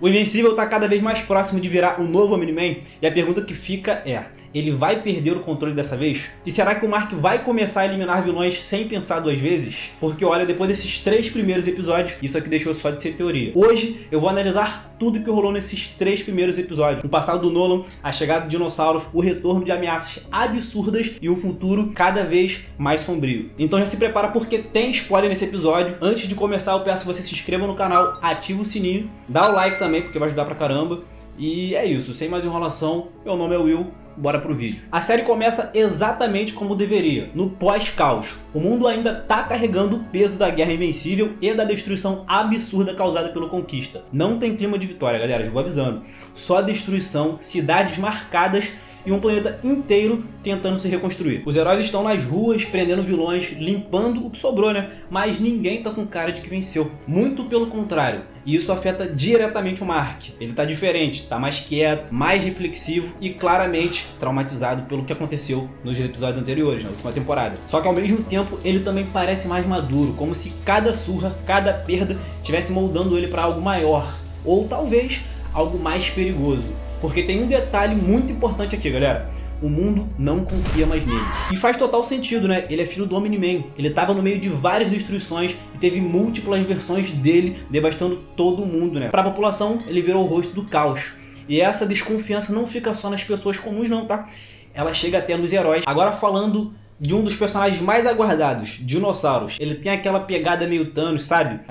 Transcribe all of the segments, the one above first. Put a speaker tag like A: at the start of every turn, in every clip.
A: O Invencível tá cada vez mais próximo de virar o novo Omni-Man, e a pergunta que fica é: ele vai perder o controle dessa vez? E será que o Mark vai começar a eliminar vilões sem pensar duas vezes? Porque olha, depois desses 3 primeiros episódios, isso aqui deixou só de ser teoria. Hoje eu vou analisar tudo que rolou nesses 3 primeiros episódios. O passado do Nolan, a chegada de dinossauros, o retorno de ameaças absurdas e um futuro cada vez mais sombrio. Então já se prepara porque tem spoiler nesse episódio. Antes de começar, eu peço que você se inscreva no canal, ativa o sininho, dá o like também porque vai ajudar pra caramba. E é isso, sem mais enrolação, meu nome é Will, bora pro vídeo. A série começa exatamente como deveria, no pós-caos. O mundo ainda tá carregando o peso da Guerra Invencível e da destruição absurda causada pela Conquista. Não tem clima de vitória, galera, já vou avisando. Só destruição, cidades marcadas e um planeta inteiro tentando se reconstruir. Os heróis estão nas ruas, prendendo vilões, limpando o que sobrou, né? Mas ninguém tá com cara de que venceu. Muito pelo contrário. E isso afeta diretamente o Mark. Ele tá diferente, tá mais quieto, mais reflexivo e claramente traumatizado pelo que aconteceu nos episódios anteriores, na última temporada. Só que ao mesmo tempo ele também parece mais maduro, como se cada surra, cada perda estivesse moldando ele para algo maior. Ou talvez algo mais perigoso. Porque tem um detalhe muito importante aqui, galera. O mundo não confia mais nele. E faz total sentido, né? Ele é filho do Omni-Man. Ele estava no meio de várias destruições e teve múltiplas versões dele devastando todo mundo, né? Para a população, ele virou o rosto do caos. E essa desconfiança não fica só nas pessoas comuns não, tá? Ela chega até nos heróis. Agora falando de um dos personagens mais aguardados, Dinossauros. Ele tem aquela pegada meio Thanos, sabe?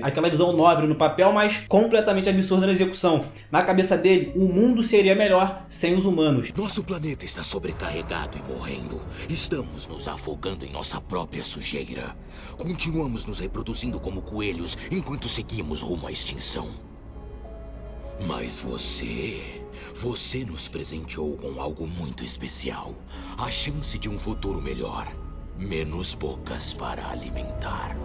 A: Aquela visão nobre no papel, mas completamente absurda na execução. Na cabeça dele, o mundo seria melhor sem os humanos.
B: Nosso planeta está sobrecarregado e morrendo. Estamos nos afogando em nossa própria sujeira. Continuamos nos reproduzindo como coelhos enquanto seguimos rumo à extinção. Mas você nos presenteou com algo muito especial. A chance de um futuro melhor. Menos bocas para alimentar.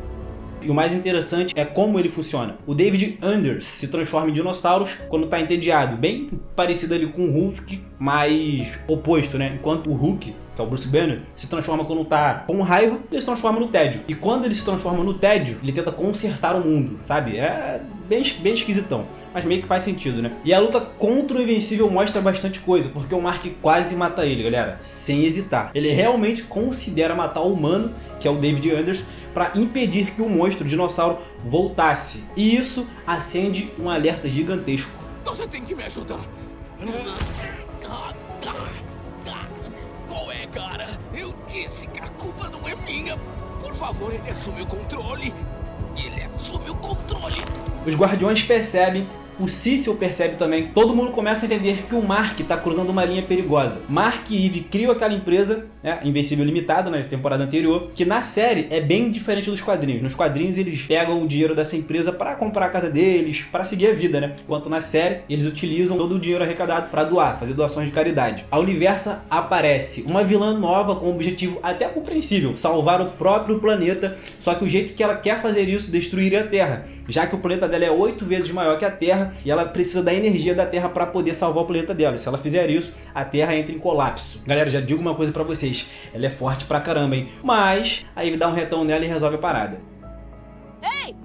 A: E o mais interessante é como ele funciona. O David Anders se transforma em dinossauros quando está entediado. Bem parecido ali com o Hulk, mas oposto, né? Enquanto o Hulk, que é o Bruce Banner, se transforma quando tá com raiva, ele se transforma no tédio. E quando ele se transforma no tédio, ele tenta consertar o mundo, sabe? É bem esquisitão, mas meio que faz sentido, né? E a luta contra o Invencível mostra bastante coisa, porque o Mark quase mata ele, galera, sem hesitar. Ele realmente considera matar o humano, que é o David Anders, para impedir que o monstro dinossauro voltasse. E isso acende um alerta gigantesco.
B: Você tem que me ajudar. Qual é, cara? Eu disse que a culpa não é minha. Por favor, ele assume o controle. Ele assume o controle.
A: Os Guardiões percebem, o Cecil percebe também, todo mundo começa a entender que o Mark está cruzando uma linha perigosa. Mark e Eve criam aquela empresa, né, Invencível Limitada, na temporada anterior, que na série é bem diferente dos quadrinhos. Nos quadrinhos eles pegam o dinheiro dessa empresa para comprar a casa deles, para seguir a vida, né? Enquanto na série eles utilizam todo o dinheiro arrecadado para doar, fazer doações de caridade. A Universa aparece, uma vilã nova com um objetivo até compreensível, salvar o próprio planeta, só que o jeito que ela quer fazer isso, destruir a Terra, já que o planeta dela é 8 vezes maior que a Terra, e ela precisa da energia da Terra para poder salvar o planeta dela. Se ela fizer isso, a Terra entra em colapso. Galera, já digo uma coisa pra vocês, ela é forte pra caramba, hein? Mas aí dá um retão nela e resolve a parada.
C: Ei!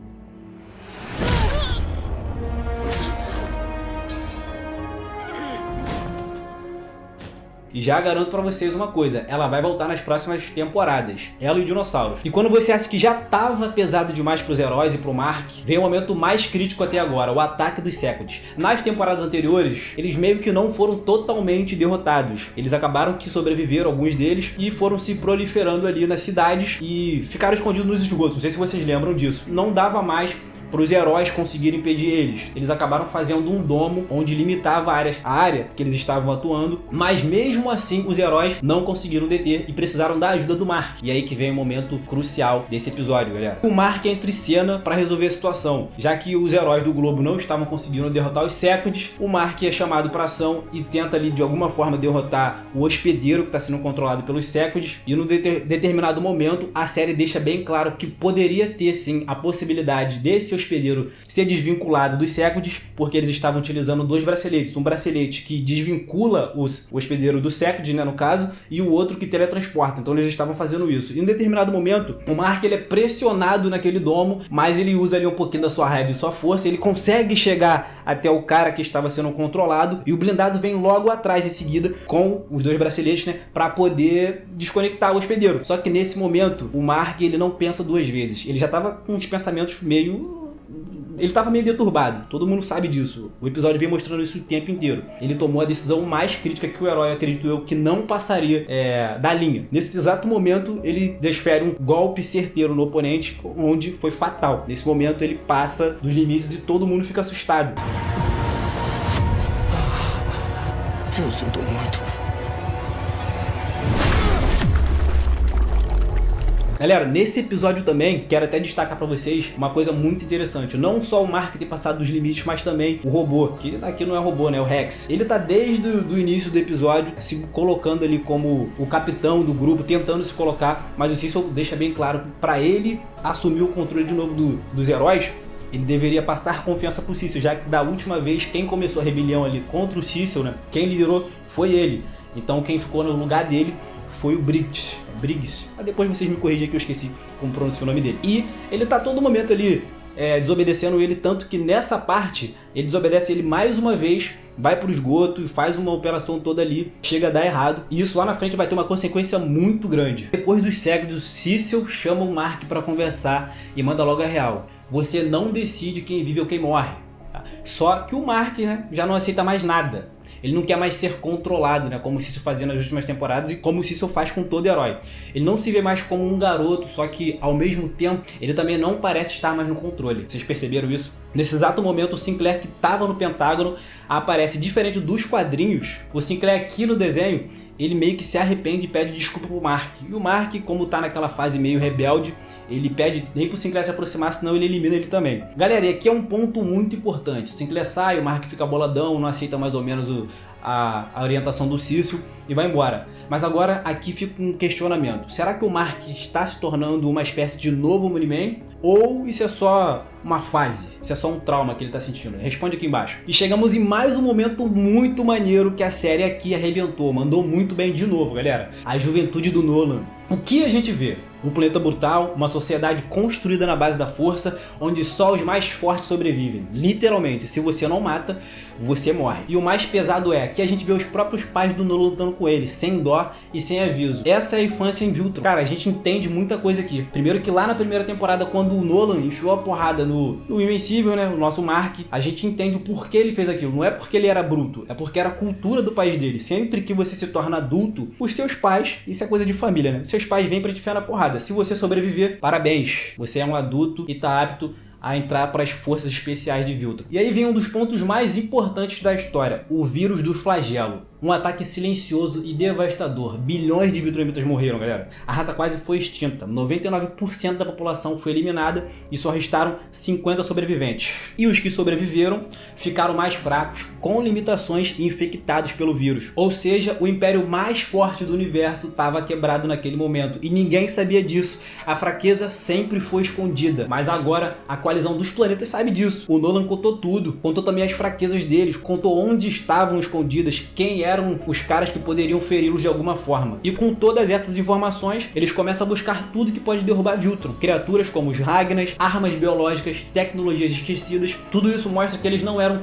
A: E já garanto pra vocês uma coisa, ela vai voltar nas próximas temporadas, ela e o Dinossauros. E quando você acha que já tava pesado demais pros heróis e pro Mark, vem o momento mais crítico até agora, o ataque dos Seconds. Nas temporadas anteriores, eles meio que não foram totalmente derrotados. Eles acabaram que sobreviveram, alguns deles, e foram se proliferando ali nas cidades e ficaram escondidos nos esgotos. Não sei se vocês lembram disso. Não dava mais para os heróis conseguirem impedir eles. Eles acabaram fazendo um domo onde limitava a área que eles estavam atuando, mas mesmo assim os heróis não conseguiram deter e precisaram da ajuda do Mark. E aí que vem o momento crucial desse episódio, galera. O Mark entra em cena para resolver a situação. Já que os heróis do Globo não estavam conseguindo derrotar os Seconds, o Mark é chamado para ação e tenta ali de alguma forma derrotar o hospedeiro que está sendo controlado pelos Seconds. E num determinado momento a série deixa bem claro que poderia ter sim a possibilidade desse hospedeiro ser desvinculado dos Sécuides, porque eles estavam utilizando 2 braceletes. Um bracelete que desvincula o hospedeiro do Séquide, né, no caso, e o outro que teletransporta. Então eles estavam fazendo isso. E em determinado momento, o Mark ele é pressionado naquele domo, mas ele usa ali um pouquinho da sua raiva e sua força, ele consegue chegar até o cara que estava sendo controlado, e o blindado vem logo atrás em seguida com os 2 braceletes, né, para poder desconectar o hospedeiro. Só que nesse momento, o Mark ele não pensa 2 vezes. Ele já estava com os pensamentos ele estava meio deturbado, todo mundo sabe disso. O episódio vem mostrando isso o tempo inteiro. Ele tomou a decisão mais crítica que o herói, acredito eu, que não passaria da linha. Nesse exato momento, ele desfere um golpe certeiro no oponente, onde foi fatal. Nesse momento, ele passa dos limites e todo mundo fica assustado.
B: Eu sinto muito.
A: Galera, nesse episódio também, quero até destacar pra vocês uma coisa muito interessante. Não só o Mark ter passado dos limites, mas também o robô, que aqui não é robô, né? O Rex. Ele tá desde o início do episódio se colocando ali como o capitão do grupo, tentando se colocar, mas o Cecil deixa bem claro que pra ele assumir o controle de novo dos heróis, ele deveria passar confiança pro Cecil, já que da última vez quem começou a rebelião ali contra o Cecil, né? Quem liderou foi ele. Então quem ficou no lugar dele foi o Briggs. Depois vocês me corrigem que eu esqueci como pronunciar o nome dele. E ele tá todo momento ali desobedecendo ele, tanto que nessa parte ele desobedece ele mais uma vez, vai pro esgoto e faz uma operação toda ali, chega a dar errado. E isso lá na frente vai ter uma consequência muito grande. Depois dos Sécuides, o Cecil chama o Mark para conversar e manda logo a real. Você não decide quem vive ou quem morre. Tá? Só que o Mark, né, já não aceita mais nada. Ele não quer mais ser controlado, né? Como o Cecil fazia nas últimas temporadas e como o Cecil faz com todo herói. Ele não se vê mais como um garoto, só que ao mesmo tempo ele também não parece estar mais no controle. Vocês perceberam isso? Nesse exato momento, o Sinclair que estava no Pentágono aparece. Diferente dos quadrinhos, o Sinclair aqui no desenho, ele meio que se arrepende e pede desculpa pro Mark. E o Mark, como tá naquela fase meio rebelde, ele pede nem pro Sinclair se aproximar, senão ele elimina ele também. Galera, e aqui é um ponto muito importante. O Sinclair sai, o Mark fica boladão, não aceita mais ou menos a orientação do Cecil e vai embora. Mas agora aqui fica um questionamento. Será que o Mark está se tornando uma espécie de novo Omni-Man? Ou isso é só uma fase? Isso é só um trauma que ele está sentindo? Responde aqui embaixo. E chegamos em mais um momento muito maneiro que a série aqui arrebentou. Mandou muito bem de novo, galera. A juventude do Nolan. O que a gente vê? Um planeta brutal, uma sociedade construída na base da força, onde só os mais fortes sobrevivem. Literalmente, se você não mata, você morre. E o mais pesado é que a gente vê os próprios pais do Nolan lutando com ele, sem dó e sem aviso. Essa é a infância em Viltron. Cara, a gente entende muita coisa aqui. Primeiro que lá na primeira temporada, quando o Nolan enfiou a porrada no Invencível, né, o nosso Mark, a gente entende o porquê ele fez aquilo. Não é porque ele era bruto, é porque era a cultura do país dele. Sempre que você se torna adulto, os teus pais, isso é coisa de família, né? Os seus pais vêm pra te enfiar na porrada. Se você sobreviver, parabéns. Você é um adulto e tá apto a entrar para as forças especiais de Viltron. E aí vem um dos pontos mais importantes da história, o vírus do flagelo. Um ataque silencioso e devastador. Bilhões de Viltrumitas morreram, galera. A raça quase foi extinta. 99% da população foi eliminada e só restaram 50 sobreviventes. E os que sobreviveram ficaram mais fracos, com limitações e infectados pelo vírus. Ou seja, o império mais forte do universo estava quebrado naquele momento. E ninguém sabia disso. A fraqueza sempre foi escondida. Mas agora a coalizão dos planetas sabe disso. O Nolan contou tudo. Contou também as fraquezas deles. Contou onde estavam escondidas, quem eram os caras que poderiam feri-los de alguma forma. E com todas essas informações, eles começam a buscar tudo que pode derrubar Viltron. Criaturas como os Ragnas, armas biológicas, tecnologias esquecidas. Tudo isso mostra que eles não eram...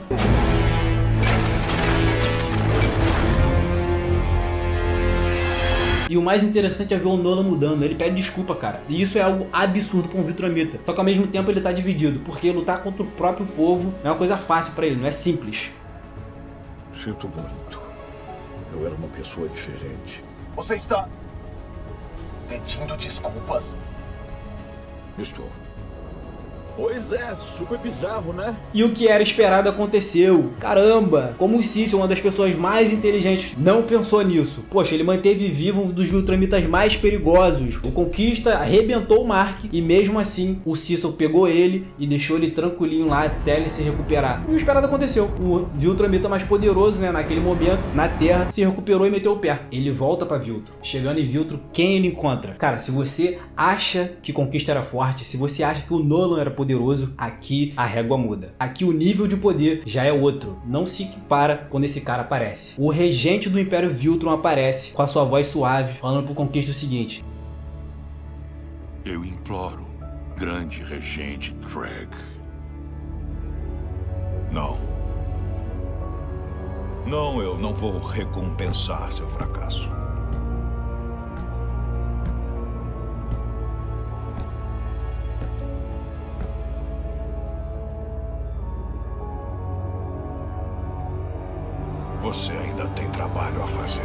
A: E o mais interessante é ver o Nolan mudando. Ele pede desculpa, cara. E isso é algo absurdo pra um Viltrumita. Só que ao mesmo tempo ele tá dividido, porque lutar contra o próprio povo não é uma coisa fácil pra ele, não é simples.
C: Sinto muito. Eu era uma pessoa diferente.
D: Você está pedindo desculpas?
C: Estou. Pois é, super bizarro, né?
A: E o que era esperado aconteceu. Caramba, como o Cecil, uma das pessoas mais inteligentes, não pensou nisso. Poxa, ele manteve vivo um dos Viltrumitas mais perigosos. O Conquista arrebentou o Mark e mesmo assim o Cecil pegou ele e deixou ele tranquilinho lá até ele se recuperar. E o esperado aconteceu. O Viltrumita mais poderoso, né, naquele momento, na Terra, se recuperou e meteu o pé. Ele volta pra Viltron. Chegando em Viltron, quem ele encontra? Cara, se você acha que Conquista era forte, se você acha que o Nolan era poderoso, poderoso, aqui a régua muda. Aqui o nível de poder já é outro, não se equipara quando esse cara aparece. O regente do Império Viltrum aparece com a sua voz suave, falando pro Conquista o seguinte:
C: Eu imploro, grande regente Craig. Não. Não, eu não vou recompensar seu fracasso. Você ainda tem trabalho a fazer.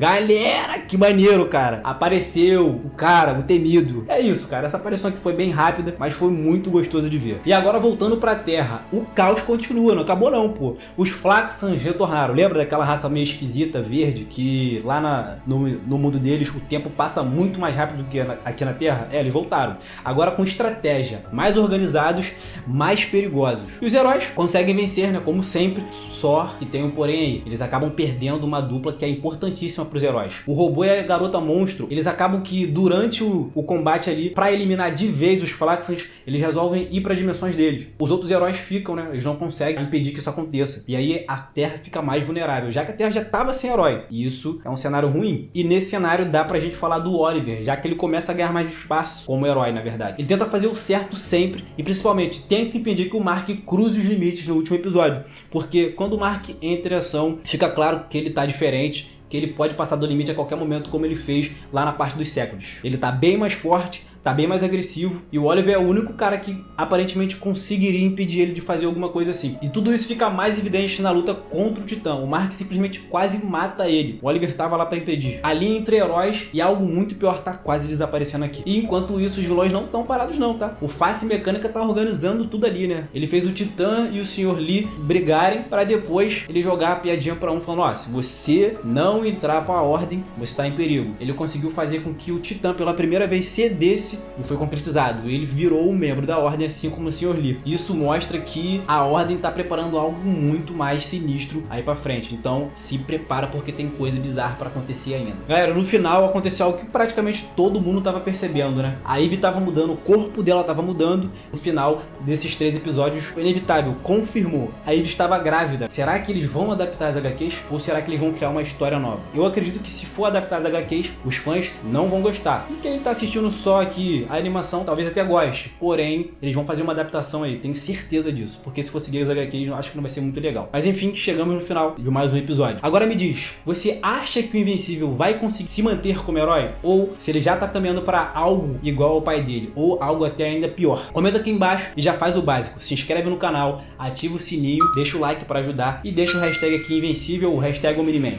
A: Galera, que maneiro, cara. Apareceu o cara, o temido. É isso, cara. Essa aparição aqui foi bem rápida, mas foi muito gostoso de ver. E agora, voltando pra Terra, o caos continua. Não acabou não, pô. Os Flaxans retornaram. Lembra daquela raça meio esquisita, verde, que lá no mundo deles o tempo passa muito mais rápido do que aqui na Terra? É, eles voltaram. Agora com estratégia, mais organizados, mais perigosos. E os heróis conseguem vencer, né? Como sempre. Só que tem um porém aí. Eles acabam perdendo uma dupla que é importantíssima para os heróis. O robô e a garota monstro, eles acabam que durante o combate ali, para eliminar de vez os Flaxans, eles resolvem ir para dimensões deles. Os outros heróis ficam, né? Eles não conseguem impedir que isso aconteça. E aí a Terra fica mais vulnerável, já que a Terra já estava sem herói. E isso é um cenário ruim. E nesse cenário dá pra gente falar do Oliver, já que ele começa a ganhar mais espaço como herói, na verdade. Ele tenta fazer o certo sempre e principalmente tenta impedir que o Mark cruze os limites no último episódio. Porque quando o Mark entra em ação, fica claro que ele tá diferente, que ele pode passar do limite a qualquer momento, como ele fez lá na parte dos séculos. Ele tá bem mais forte, tá bem mais agressivo, e o Oliver é o único cara que aparentemente conseguiria impedir ele de fazer alguma coisa assim. E tudo isso fica mais evidente na luta contra o Titã. O Mark simplesmente quase mata ele. O Oliver tava lá pra impedir. A linha entre heróis e algo muito pior tá quase desaparecendo aqui. E enquanto isso, os vilões não estão parados não, tá? O Face Mecânica tá organizando tudo ali, né? Ele fez o Titã e o Sr. Lee brigarem pra depois ele jogar a piadinha pra um, falando: ó, se você não entrar pra ordem, você tá em perigo. Ele conseguiu fazer com que o Titã pela primeira vez cedesse e foi concretizado. Ele virou um membro da ordem, assim como o Sr. Lee. Isso mostra que a ordem tá preparando algo muito mais sinistro aí pra frente. Então se prepara, porque tem coisa bizarra pra acontecer ainda. Galera, no final aconteceu algo que praticamente todo mundo tava percebendo, né? A Eve tava mudando, o corpo dela tava mudando. No final desses 3 episódios foi inevitável, confirmou. A Eve estava grávida. Será que eles vão adaptar as HQs ou será que eles vão criar uma história nova? Eu acredito que se for adaptar as HQs, os fãs não vão gostar. E quem tá assistindo só aqui a animação talvez até goste, porém eles vão fazer uma adaptação aí, tenho certeza disso, porque se for seguir as HQs eu acho que não vai ser muito legal. Mas enfim, chegamos no final de mais um episódio. Agora me diz, você acha que o Invencível vai conseguir se manter como herói? Ou se ele já tá caminhando para algo igual ao pai dele, ou algo até ainda pior? Comenta aqui embaixo e já faz o básico, se inscreve no canal, ativa o sininho, deixa o like para ajudar e deixa o hashtag aqui Invencível, o hashtag Omni-Man.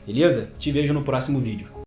A: Beleza? Te vejo no próximo vídeo.